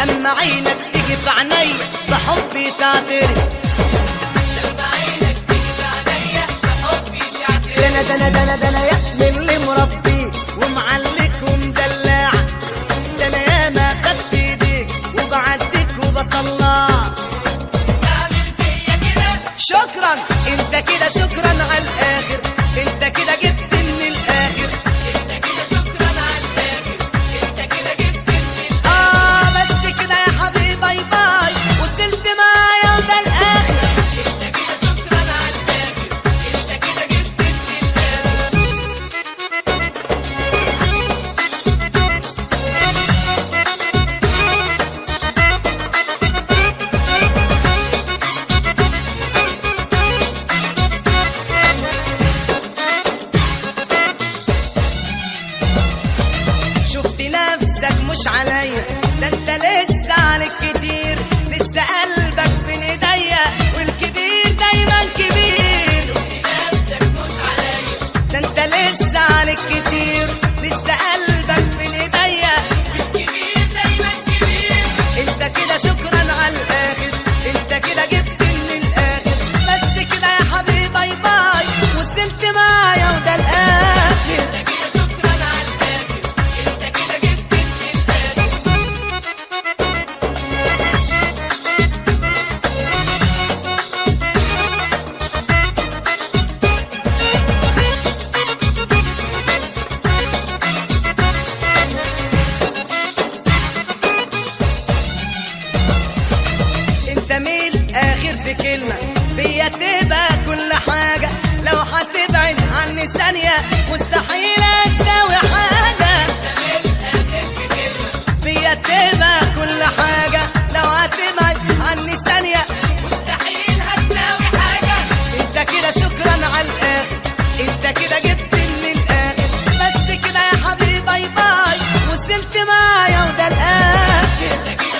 اما عينك تيجي في عيني بحبي تعترف. ده انا يا ابن اللي مربيك ومعلك ومدلع، ده انا ياما خدت ايديك وبعدك وبطلع. شكرا انت كده، شكرا على الاخر، انت كده جبت من الاخر. بس كده يا حبيبي باي باي، وصلت معايا وده الاخر. شفت نفسك مش عليا، ده انت لسه عليك كتير، لسه قلبك بين ايديا والكبير دايما كبير. ده انت لسه عليك كتير، لسه قلبك بين ايديا والكبير دايما كبير. انت كده شكرا على الاخر، انت كده جبت من الاخر. بس كده يا حبيبي باي باي، وصلت معايا وده الاخر. انت مين اخر في كلمة بيا تبقى كل حاجة، لو هتبعد عني ثانية مستحيل تساوي حاجة. بيا تبقى كل حاجة، لو هتبعد عني ثانية مستحيل هتساوي حاجة. انت كده شكرا على الاخر، انت كده جبت من الاخر. بس كده يا حبيبي باي باي، وصلت معايا وده الاخر.